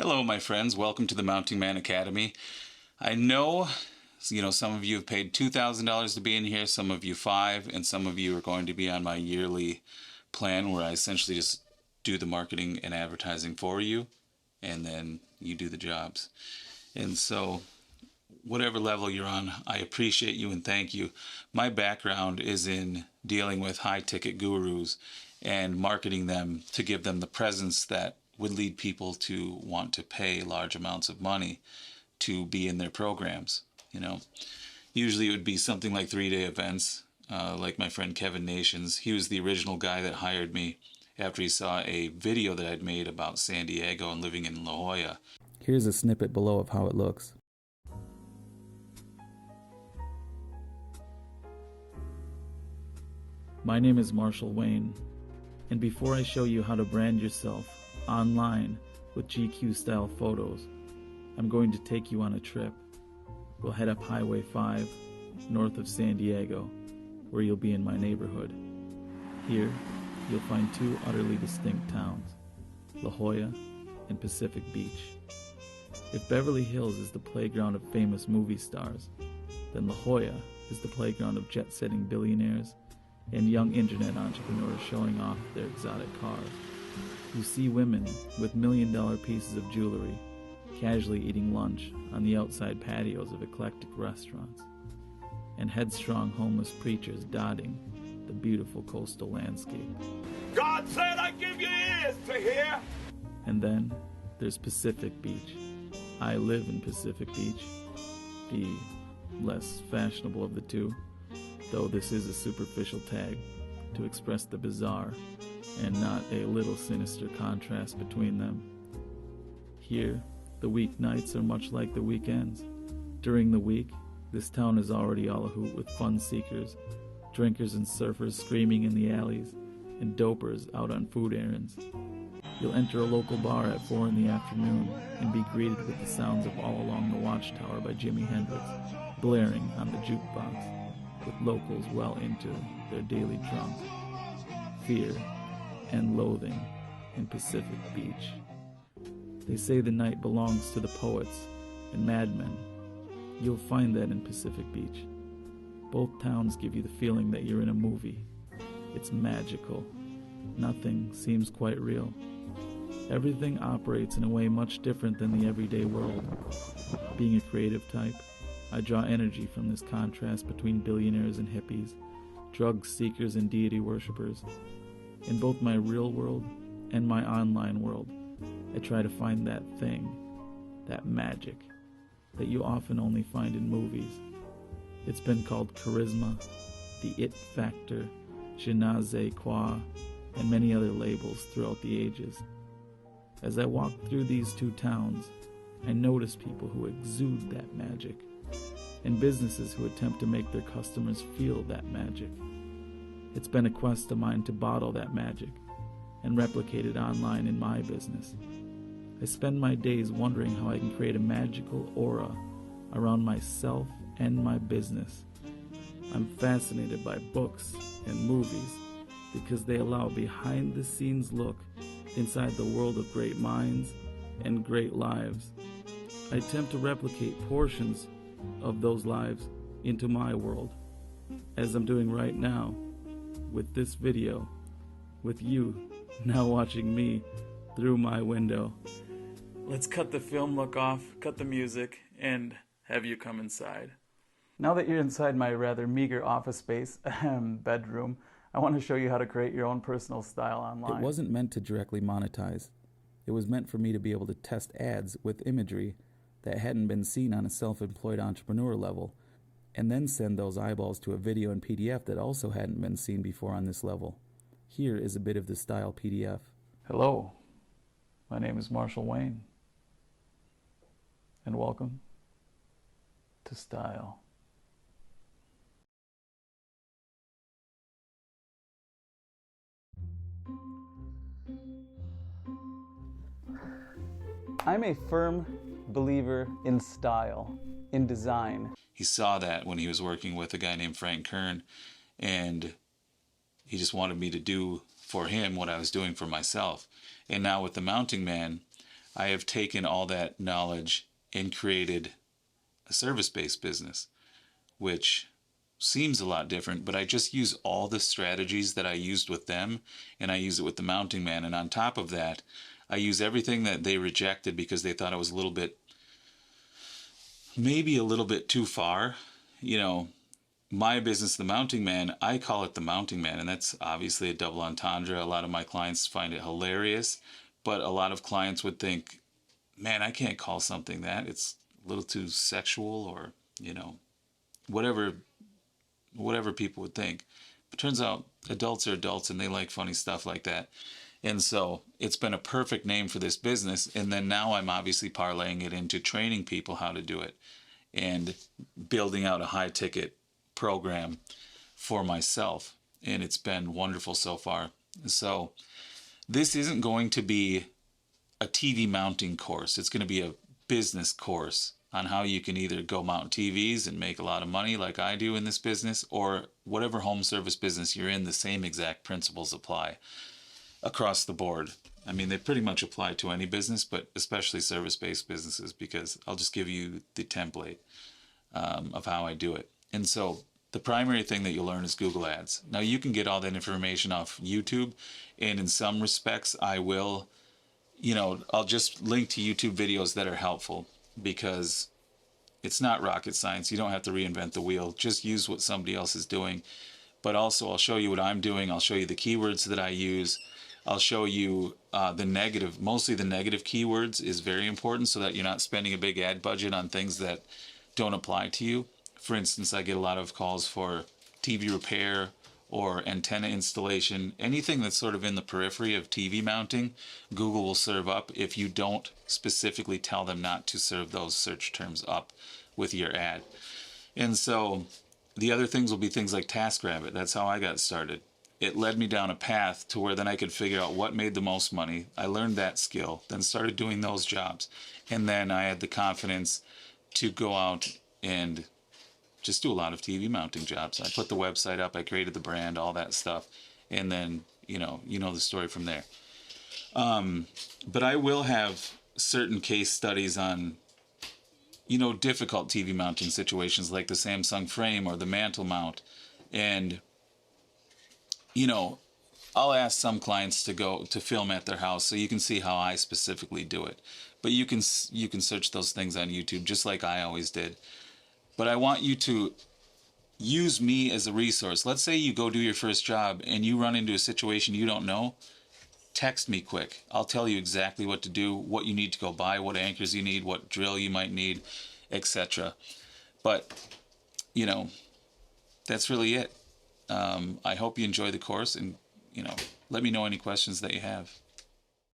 Hello, my friends. Welcome to the Mounting Man Academy. I know, some of you have paid $2,000 to be in here, some of you $5,000, and some of you are going to be on my yearly plan where I essentially just do the marketing and advertising for you, and then you do the jobs. And so, whatever level you're on, I appreciate you and thank you. My background is in dealing with high-ticket gurus and marketing them to give them the presence that would lead people to want to pay large amounts of money to be in their programs. Usually it would be something like 3-day events, like my friend Kevin Nations. He was the original guy that hired me after he saw a video that I'd made about San Diego and living in La Jolla. Here's a snippet below of how it looks. My name is Marshall Wayne, and before I show you how to brand yourself online with GQ style photos, I'm going to take you on a trip. We'll head up Highway 5 north of San Diego, where you'll be in my neighborhood. Here, you'll find two utterly distinct towns, La Jolla and Pacific Beach. If Beverly Hills is the playground of famous movie stars, then La Jolla is the playground of jet-setting billionaires and young internet entrepreneurs showing off their exotic cars. You see women with million-dollar pieces of jewelry casually eating lunch on the outside patios of eclectic restaurants, and headstrong homeless preachers dotting the beautiful coastal landscape. God said I give you ears to hear. And then there's Pacific Beach. I live in Pacific Beach, the less fashionable of the two, though this is a superficial tag to express the bizarre and not a little sinister contrast between them. Here, the weeknights are much like the weekends. During the week, this town is already all a hoot with fun seekers, drinkers and surfers screaming in the alleys, and dopers out on food errands. You'll enter a local bar at 4 in the afternoon and be greeted with the sounds of All Along the Watchtower by Jimi Hendrix blaring on the jukebox, with locals well into their daily drunk. Fear and loathing in Pacific Beach. They say the night belongs to the poets and madmen. You'll find that in Pacific Beach. Both towns give you the feeling that you're in a movie. It's magical. Nothing seems quite real. Everything operates in a way much different than the everyday world. Being a creative type, I draw energy from this contrast between billionaires and hippies, drug seekers and deity worshippers. In both my real world and my online world, I try to find that thing, that magic, that you often only find in movies. It's been called charisma, the it factor, je ne sais quoi, and many other labels throughout the ages. As I walk through these two towns, I notice people who exude that magic, and businesses who attempt to make their customers feel that magic. It's been a quest of mine to bottle that magic and replicate it online in my business. I spend my days wondering how I can create a magical aura around myself and my business. I'm fascinated by books and movies because they allow a behind-the-scenes look inside the world of great minds and great lives. I attempt to replicate portions of those lives into my world, as I'm doing right now with this video, with you now watching me through my window. Let's cut the film look off, cut the music, and have you come inside. Now that you're inside my rather meager office space, bedroom, I want to show you how to create your own personal style online. It wasn't meant to directly monetize. It was meant for me to be able to test ads with imagery that hadn't been seen on a self-employed entrepreneur level, and then send those eyeballs to a video and PDF that also hadn't been seen before on this level. Here is a bit of the style PDF. Hello, my name is Marshall Wayne, and welcome to Style. I'm a firm believer in style, in design. He saw that when he was working with a guy named Frank Kern, and he just wanted me to do for him what I was doing for myself. And now with the Mounting Man, I have taken all that knowledge and created a service-based business, which seems a lot different, but I just use all the strategies that I used with them, and I use it with the Mounting Man. And on top of that, I use everything that they rejected because they thought it was a little bit, maybe a little bit too far. You know, my business, the Mounting Man, I call it the Mounting Man, and that's obviously a double entendre. A lot of my clients find it hilarious, but a lot of clients would think, man, I can't call something that. It's a little too sexual, or, you know, whatever people would think. But turns out adults are adults and they like funny stuff like that. And so it's been a perfect name for this business. And then now I'm obviously parlaying it into training people how to do it and building out a high ticket program for myself. And it's been wonderful so far. So this isn't going to be a TV mounting course. It's going to be a business course on how you can either go mount TVs and make a lot of money like I do in this business, or whatever home service business you're in, the same exact principles apply across the board. I mean, they pretty much apply to any business, but especially service-based businesses, because I'll just give you the template of how I do it. And so the primary thing that you'll learn is Google Ads. Now, you can get all that information off YouTube, and in some respects, I will, you know, I'll just link to YouTube videos that are helpful, because it's not rocket science. You don't have to reinvent the wheel. Just use what somebody else is doing. But also, I'll show you what I'm doing. I'll show you the keywords that I use. I'll show you mostly the negative keywords is very important, so that you're not spending a big ad budget on things that don't apply to you. For instance, I get a lot of calls for TV repair or antenna installation. Anything that's sort of in the periphery of TV mounting, Google will serve up if you don't specifically tell them not to serve those search terms up with your ad. And so the other things will be things like TaskRabbit. That's how I got started. It led me down a path to where then I could figure out what made the most money. I learned that skill, then started doing those jobs. And then I had the confidence to go out and just do a lot of TV mounting jobs. I put the website up, I created the brand, all that stuff, and then you know the story from there. But I will have certain case studies on, you know, difficult TV mounting situations like the Samsung frame or the mantle mount, and you know, I'll ask some clients to go to film at their house so you can see how I specifically do it. But you can search those things on YouTube just like I always did. But I want you to use me as a resource. Let's say you go do your first job and you run into a situation you don't know. Text me quick. I'll tell you exactly what to do, what you need to go buy, what anchors you need, what drill you might need, etc. But, you know, that's really it. I hope you enjoy the course, and, you know, let me know any questions that you have.